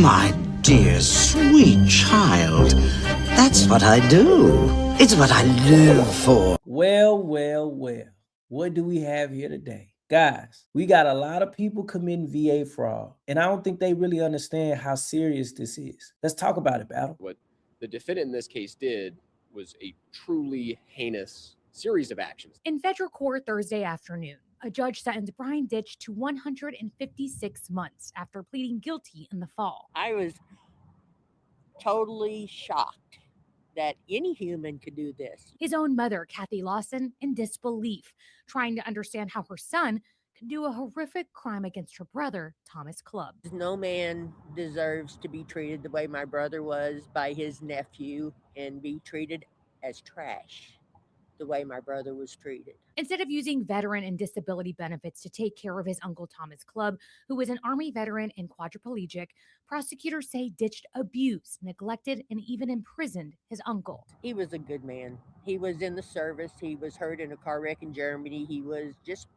My dear, sweet child, that's what I do. It's what I live for. Well, what do we have here today? Guys, we got a lot of people committing VA fraud, and I don't think they really understand how serious this is. Let's talk about it, Battle. What the defendant in this case did was a truly heinous series of actions. In federal court Thursday afternoon, a judge sentenced Brian Ditch to 156 months after pleading guilty in the fall. I was totally shocked that any human could do this. His own mother, Kathy Lawson, in disbelief, trying to understand how her son could do a horrific crime against her brother, Thomas Clubb. No man deserves to be treated the way my brother was by his nephew and be treated as trash the way my brother was treated. Instead of using veteran and disability benefits to take care of his uncle Thomas Clubb, who was an Army veteran and quadriplegic, prosecutors say Ditch abused, neglected, and even imprisoned his uncle. He was a good man. He was in the service. He was hurt in a car wreck in Germany. He was just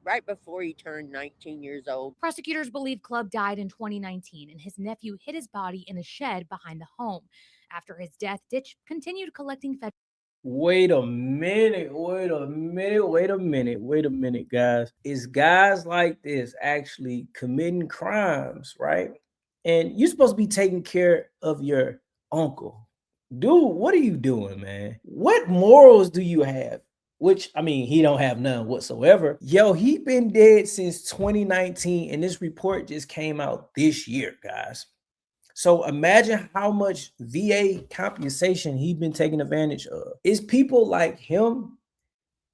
right before he turned 19 years old. Prosecutors believe Clubb died in 2019 and his nephew hid his body in a shed behind the home. After his death, Ditch continued collecting federal. Wait a minute, guys. It's guys like this actually committing crimes, right? And you're supposed to be taking care of your uncle. Dude, what are you doing, man? What morals do you have? Which, I mean, he don't have none whatsoever. Yo, he been dead since 2019, and this report just came out this year, guys. So imagine how much VA compensation he's been taking advantage of. It's people like him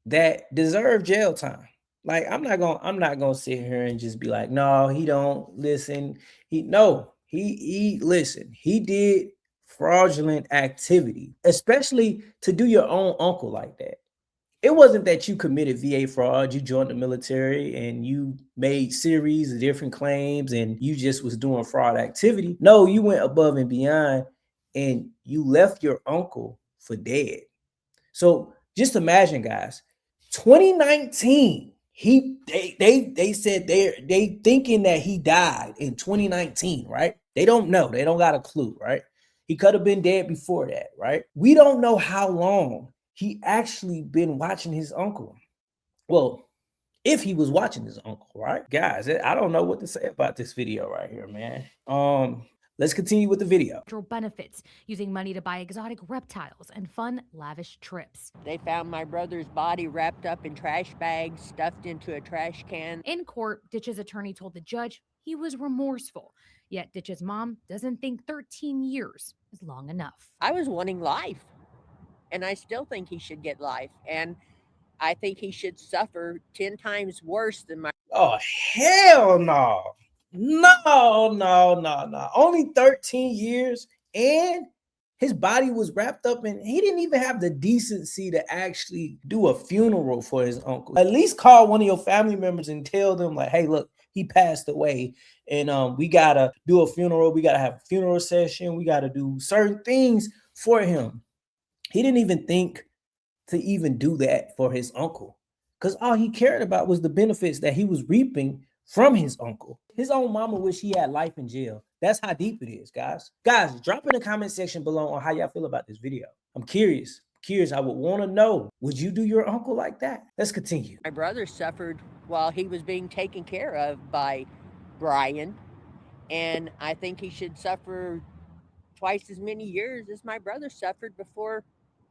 that deserve jail time. Like, I'm not gonna sit here and just be like, no, he don't listen. He listen. He did fraudulent activity, especially to do your own uncle like that. It wasn't that you committed VA fraud, you joined the military and you made series of different claims and you just was doing fraud activity. No, you went above and beyond and you left your uncle for dead. So just imagine, guys, 2019, they said they thinking that he died in 2019, right? They don't know. They don't got a clue, right? He could have been dead before that, right? We don't know how long he actually been watching his uncle. Well, if he was watching his uncle, right? Guys, I don't know what to say about this video right here, man. Let's continue with the video. Benefits, using money to buy exotic reptiles and fun, lavish trips. They found my brother's body wrapped up in trash bags, stuffed into a trash can. In court, Ditch's attorney told the judge he was remorseful. Yet Ditch's mom doesn't think 13 years is long enough. I was wanting life. And I still think he should get life. And I think he should suffer 10 times worse than my... Oh, hell no. No. Only 13 years and his body was wrapped up in, he didn't even have the decency to actually do a funeral for his uncle. At least call one of your family members and tell them like, hey, look, he passed away and we got to do a funeral. We got to have a funeral session. We got to do certain things for him. He didn't even think to even do that for his uncle because all he cared about was the benefits that he was reaping from his uncle. His own mama wish he had life in jail. That's how deep it is, guys. Guys, drop in the comment section below on how y'all feel about this video. I'm curious. I would want to know, would you do your uncle like that? Let's continue. My brother suffered while he was being taken care of by Brian, and I think he should suffer twice as many years as my brother suffered before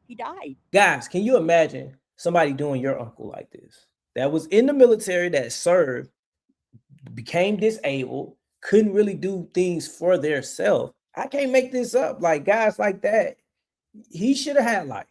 he died. Guys, can you imagine somebody doing your uncle like this? That was in the military, that served, became disabled, couldn't really do things for theirself. I can't make this up. Like guys like that, he should have had life.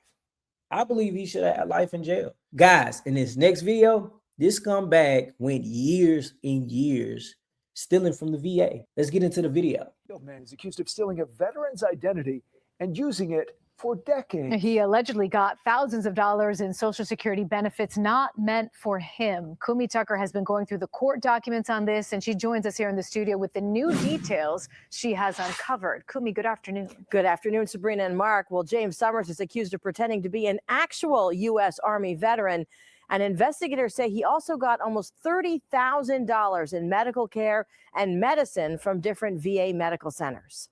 I believe he should have had life in jail. Guys, in this next video, this scumbag went years and years stealing from the VA. Let's get into the video. Man is accused of stealing a veteran's identity and using it for decades. He allegedly got thousands of dollars in Social Security benefits not meant for him. Kumi Tucker has been going through the court documents on this, and she joins us here in the studio with the new details she has uncovered. Kumi, good afternoon. Good afternoon, Sabrina and Mark. Well, James Summers is accused of pretending to be an actual U.S. Army veteran And investigators say he also got almost $30,000 in medical care and medicine from different VA medical centers.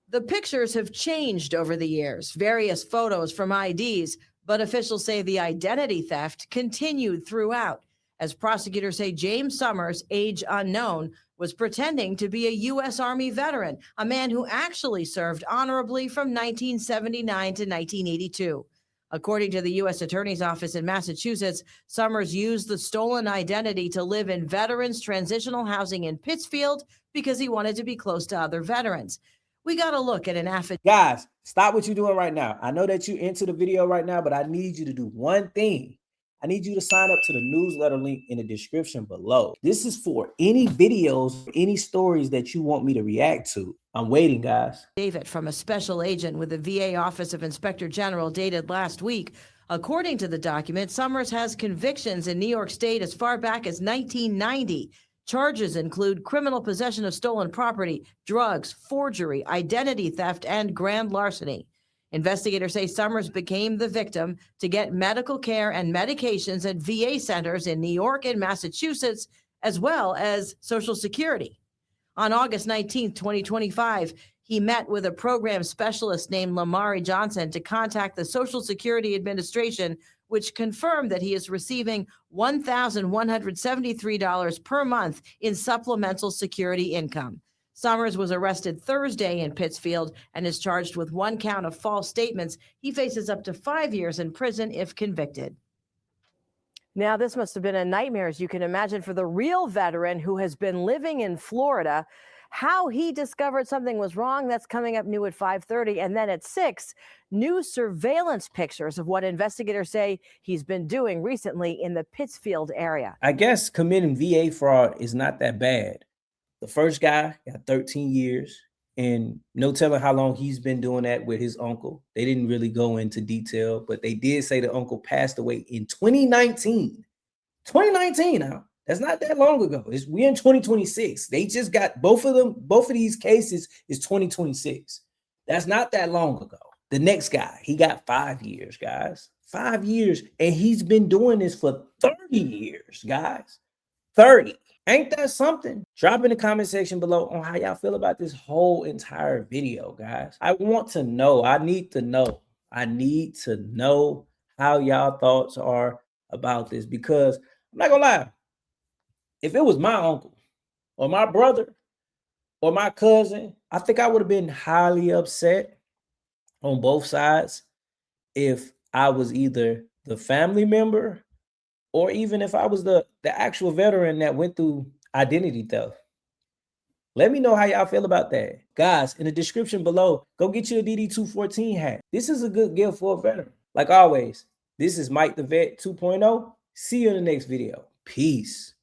The pictures have changed over the years, various photos from IDs, but officials say the identity theft continued throughout, as prosecutors say James Summers, age unknown, was pretending to be a U.S. Army veteran, a man who actually served honorably from 1979 to 1982. According to the U.S. Attorney's Office in Massachusetts, Summers used the stolen identity to live in veterans' transitional housing in Pittsfield because he wanted to be close to other veterans. We got to look at an affidavit. Guys, stop what you're doing right now. I know that you're into the video right now, but I need you to do one thing. I need you to sign up to the newsletter link in the description below. This is for any videos, any stories that you want me to react to. I'm waiting, guys. David from a special agent with the VA Office of Inspector General dated last week. According to the document, Summers has convictions in New York State as far back as 1990. Charges include criminal possession of stolen property, drugs, forgery, identity theft, and grand larceny. Investigators say Summers became the victim to get medical care and medications at VA centers in New York and Massachusetts, as well as Social Security. On August 19, 2025, he met with a program specialist named Lamari Johnson to contact the Social Security Administration, which confirmed that he is receiving $1,173 per month in supplemental security income. Summers was arrested Thursday in Pittsfield and is charged with one count of false statements. He faces up to 5 years in prison if convicted. Now, this must have been a nightmare, as you can imagine, for the real veteran who has been living in Florida. How he discovered something was wrong, that's coming up new at 5:30. And then at 6, new surveillance pictures of what investigators say he's been doing recently in the Pittsfield area. I guess committing VA fraud is not that bad. The first guy got 13 years, and no telling how long he's been doing that with his uncle. They didn't really go into detail, but they did say the uncle passed away in 2019. 2019 now. That's not that long ago. We're in 2026. They just got both of them. Both of these cases is 2026. That's not that long ago. The next guy, he got 5 years, guys. 5 years. And he's been doing this for 30 years, guys. 30. Ain't that something? Drop in the comment section below on how y'all feel about this whole entire video, guys. I want to know. I need to know. I need to know how y'all thoughts are about this, because I'm not gonna lie. If it was my uncle or my brother or my cousin, I think I would have been highly upset on both sides if I was either the family member or even if I was the actual veteran that went through identity theft. Let me know how y'all feel about that. Guys, in the description below, go get you a DD214 hat. This is a good gift for a veteran. Like always, this is Mike the Vet 2.0. See you in the next video. Peace.